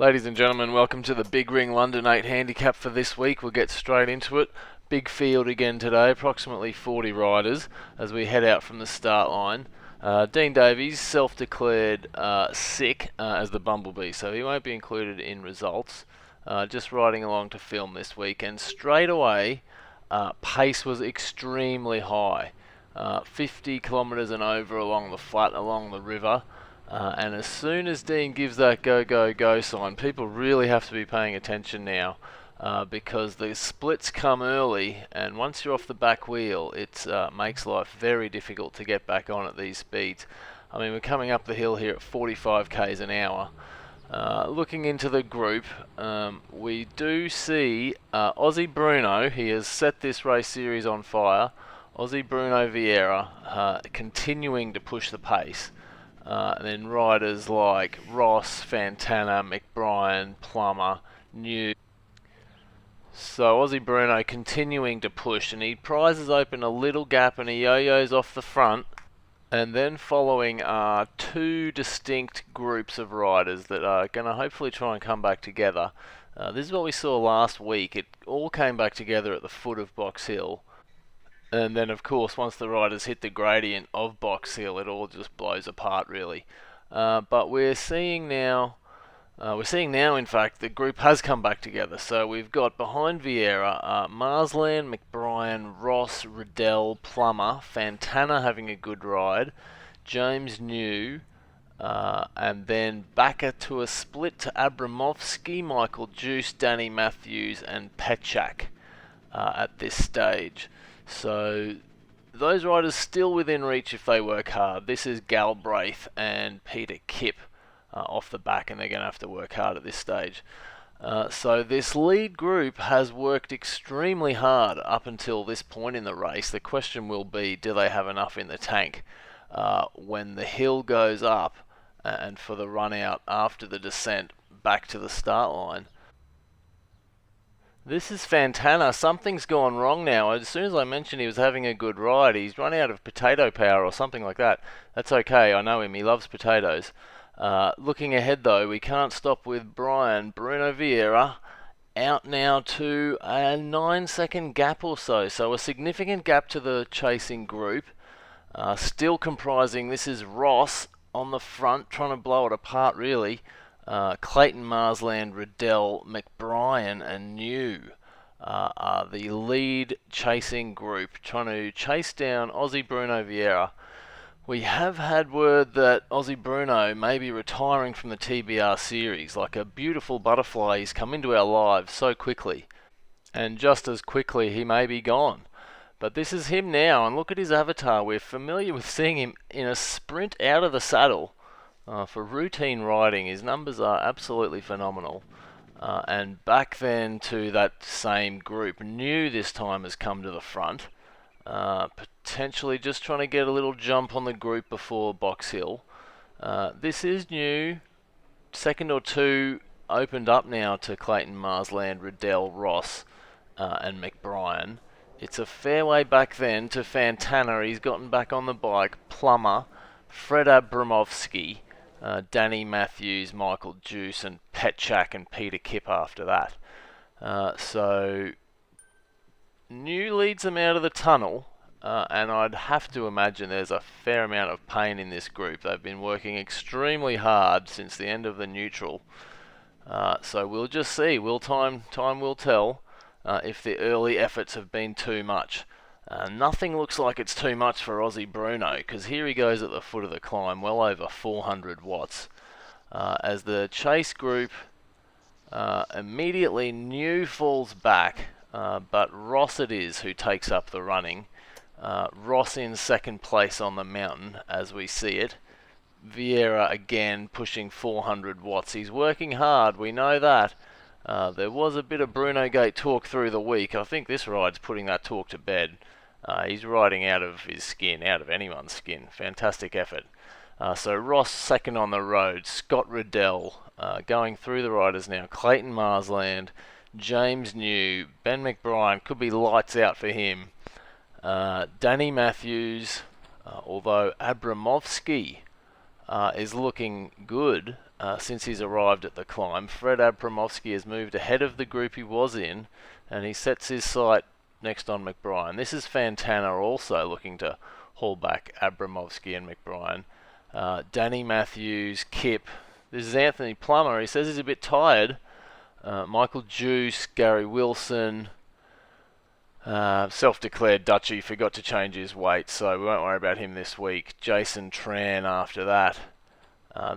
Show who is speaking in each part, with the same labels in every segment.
Speaker 1: Ladies and gentlemen, welcome to the Big Ring London 8 Handicap for this week. We'll get straight into it. Big field again today, approximately 40 riders as we head out from the start line. Dean Davies self-declared sick as the Bumblebee, so he won't be included in results. Just riding along to film this week, and straight away, pace was extremely high. 50 kilometres and over along the flat, along the river. And as soon as Dean gives that go, go, go sign, people really have to be paying attention now because the splits come early, and once you're off the back wheel, it makes life very difficult to get back on at these speeds. I mean, we're coming up the hill here at 45 k's an hour. Looking into the group, we do see Aussie Bruno. He has set this race series on fire. Aussie Bruno Vieira continuing to push the pace. And then riders like Ross, Fantana, McBrien, Plummer, New. So Aussie Bruno continuing to push, and he prizes open a little gap and he yo-yos off the front. And then following are two distinct groups of riders that are going to hopefully try and come back together. This is what we saw last week. It all came back together at the foot of Box Hill. And then, of course, once the riders hit the gradient of Box Hill, it all just blows apart, really. But we're seeing now, in fact, the group has come back together. So we've got behind Vieira, Marsland, McBrien, Ross, Riddell, Plummer, Fantana having a good ride, James New, and then back to a split to Abramovsky, Michael Juice, Danny Matthews, and Petchak at this stage. So those riders still within reach if they work hard. This is Galbraith and Peter Kipp off the back, and they're going to have to work hard at this stage. So this lead group has worked extremely hard up until this point in the race. The question will be, do they have enough in the tank when the hill goes up and for the run out after the descent back to the start line? This is Fantana. Something's gone wrong now. As soon as I mentioned he was having a good ride, he's run out of potato power or something like that. That's okay, I know him, he loves potatoes. Looking ahead though, we can't stop with Bruno Vieira, out now to a 9-second gap or so. So a significant gap to the chasing group. Still comprising, this is Ross on the front, trying to blow it apart really. Clayton, Marsland, Riddell, McBrien and New are the lead chasing group, trying to chase down Aussie Bruno Vieira. We have had word that Aussie Bruno may be retiring from the TBR series. Like a beautiful butterfly, he's come into our lives so quickly, and just as quickly he may be gone. But this is him now, and look at his avatar. We're familiar with seeing him in a sprint out of the saddle. For routine riding, his numbers are absolutely phenomenal. And back then to that same group, New this time has come to the front. Potentially just trying to get a little jump on the group before Box Hill. This is New. Second or two opened up now to Clayton, Marsland, Riddell, Ross and McBrien. It's a fair way back then to Fantana. He's gotten back on the bike. Plummer, Fred Abramovsky, Danny Matthews, Michael Juice and Petchak and Peter Kipp after that. So New leads them out of the tunnel, and I'd have to imagine there's a fair amount of pain in this group. They've been working extremely hard since the end of the neutral. So we'll just see. Time will tell if the early efforts have been too much. Nothing looks like it's too much for Aussie Bruno, because here he goes at the foot of the climb, well over 400 watts. As the chase group immediately New falls back, but Ross it is who takes up the running. Ross in second place on the mountain as we see it. Vieira again pushing 400 watts. He's working hard, we know that. There was a bit of Bruno Gate talk through the week. I think this ride's putting that talk to bed. He's riding out of his skin, out of anyone's skin. Fantastic effort. So Ross second on the road. Scott Riddell going through the riders now. Clayton Marsland, James New, Ben McBrien. Could be lights out for him. Danny Matthews, although Abramovsky is looking good. since he's arrived at the climb. Fred Abramovsky has moved ahead of the group he was in, and he sets his sight next on McBrien. This is Fantana also looking to haul back Abramovsky and McBrien. Danny Matthews, Kip. This is Anthony Plummer. He says he's a bit tired. Michael Juice, Gary Wilson. Self-declared Dutchy forgot to change his weight, so we won't worry about him this week. Jason Tran after that.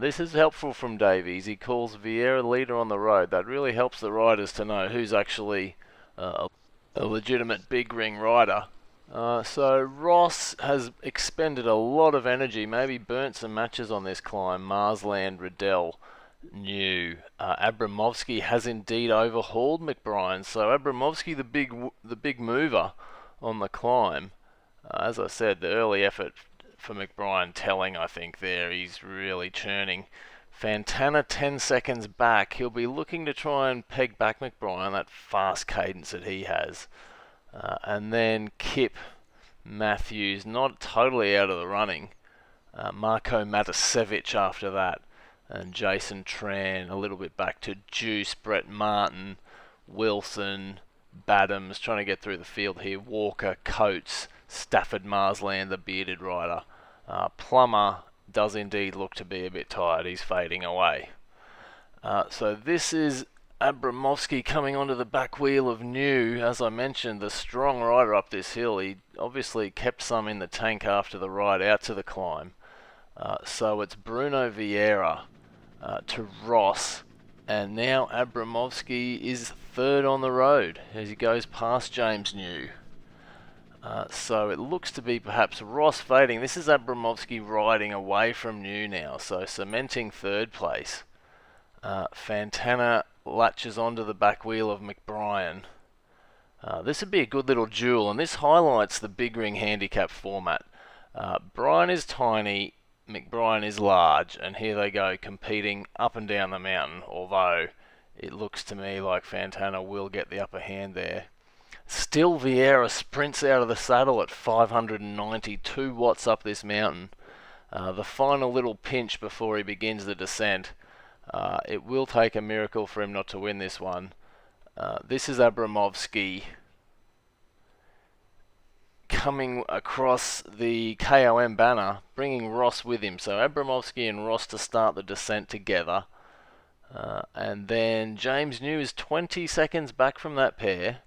Speaker 1: This is helpful from Davies. He calls Vieira leader on the road. That really helps the riders to know who's actually a legitimate big ring rider. So Ross has expended a lot of energy, maybe burnt some matches on this climb. Marsland, Riddell, New. Abramovsky has indeed overhauled McBrien. So Abramovsky, the big mover on the climb. As I said, the early effort for McBrien telling, I think, there. He's really churning. Fantana 10 seconds back. He'll be looking to try and peg back McBrien, that fast cadence that he has. And then Kip, Matthews, not totally out of the running. Marko Matasevich after that. And Jason Tran a little bit back to Juice, Brett Martin, Wilson, Badams trying to get through the field here. Walker, Coates, Stafford Marsland, the bearded rider. Plummer does indeed look to be a bit tired. He's fading away. So this is Abramovsky coming onto the back wheel of New. As I mentioned, the strong rider up this hill. He obviously kept some in the tank after the ride out to the climb. So it's Bruno Vieira to Ross. And now Abramovsky is third on the road as he goes past James New. So it looks to be perhaps Ross fading. This is Abramovsky riding away from New now, so cementing third place. Fantana latches onto the back wheel of McBrien. This would be a good little duel, and this highlights the big ring handicap format. Bryan is tiny, McBrien is large, and here they go competing up and down the mountain, although it looks to me like Fantana will get the upper hand there. Still, Vieira sprints out of the saddle at 592 watts up this mountain. The final little pinch before he begins the descent. It will take a miracle for him not to win this one. This is Abramovsky coming across the KOM banner, bringing Ross with him. So Abramovsky and Ross to start the descent together. And then James New is 20 seconds back from that pair.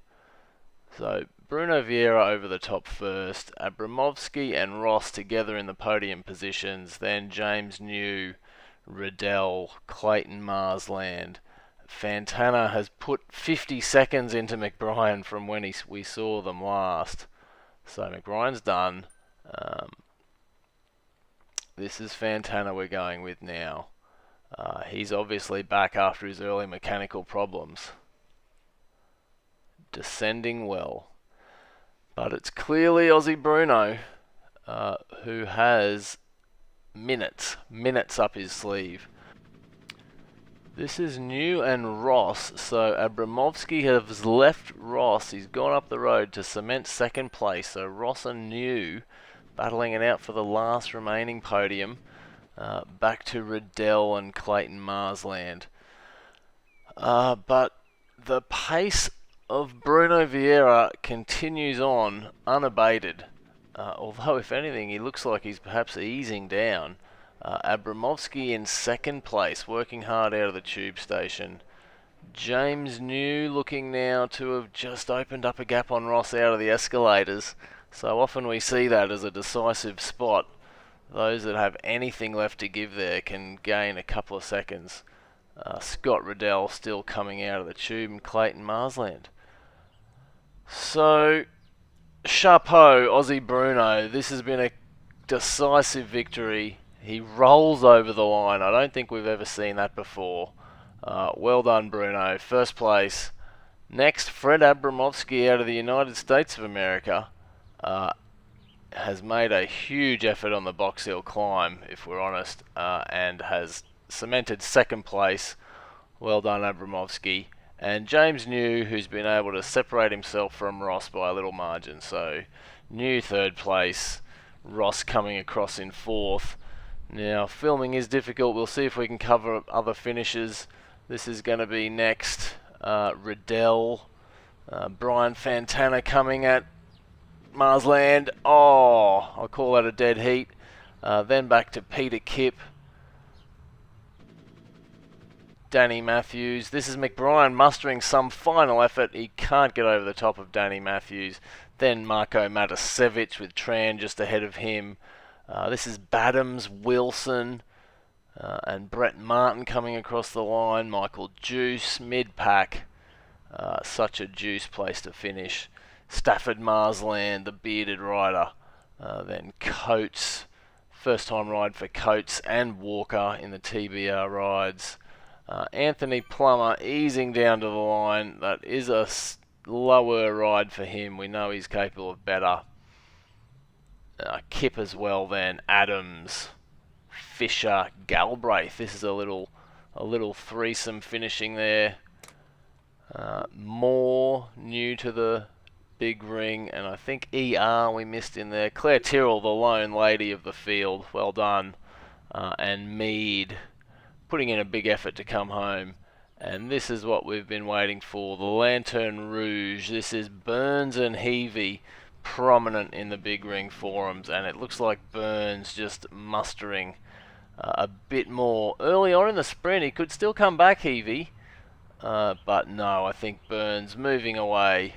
Speaker 1: So Bruno Vieira over the top first, Abramovsky and Ross together in the podium positions, then James New, Riddell, Clayton Marsland. Fantana has put 50 seconds into McBrien from when we saw them last. So McBrien's done. This is Fantana we're going with now. He's obviously back after his early mechanical problems. Descending well. But it's clearly Aussie Bruno who has minutes up his sleeve. This is New and Ross, so Abramovsky has left Ross. He's gone up the road to cement second place, so Ross and New battling it out for the last remaining podium. Back to Riddell and Clayton Marsland. But the pace of Bruno Vieira continues on unabated. Although, if anything, he looks like he's perhaps easing down. Abramovsky in second place, working hard out of the tube station. James New looking now to have just opened up a gap on Ross out of the escalators. So often we see that as a decisive spot. Those that have anything left to give there can gain a couple of seconds. Scott Riddell still coming out of the tube, and Clayton Marsland. So, chapeau, Aussie Bruno. This has been a decisive victory. He rolls over the line. I don't think we've ever seen that before. Well done, Bruno. First place. Next, Fred Abramovsky out of the United States of America has made a huge effort on the Box Hill climb, if we're honest, and has cemented second place. Well done, Abramovsky. And James New, who's been able to separate himself from Ross by a little margin. So, New third place, Ross coming across in fourth. Now, filming is difficult. We'll see if we can cover other finishes. This is going to be next. Riddell, Brian Fantana coming at Marsland. Oh, I'll call that a dead heat. Then back to Peter Kipp. Danny Matthews. This is McBrien mustering some final effort. He can't get over the top of Danny Matthews. Then Marko Matasevich with Tran just ahead of him. This is Badams, Wilson, and Brett Martin coming across the line. Michael Juice, mid-pack. Such a juice place to finish. Stafford Marsland, the bearded rider. Then Coates. First time ride for Coates and Walker in the TBR rides. Anthony Plummer easing down to the line. That is a lower ride for him. We know he's capable of better. Kipp as well then. Adams, Fisher, Galbraith. This is a little threesome finishing there. Moore, new to the big ring, and I think ER we missed in there. Claire Tyrrell, the lone lady of the field. Well done. And Mead, putting in a big effort to come home. And this is what we've been waiting for, the Lanterne Rouge. This is Burns and Heavey, prominent in the big ring forums, and it looks like Burns just mustering a bit more. Early on in the sprint, he could still come back, Heavey, but no, I think Burns moving away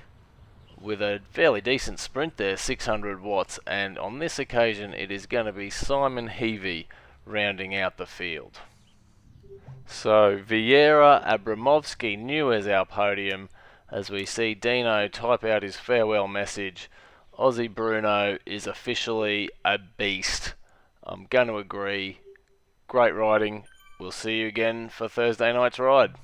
Speaker 1: with a fairly decent sprint there, 600 watts, and on this occasion it is going to be Simon Heavey rounding out the field. So Vieira, Abramovsky, new as our podium, as we see Dino type out his farewell message. Aussie Bruno is officially a beast. I'm going to agree. Great riding. We'll see you again for Thursday night's ride.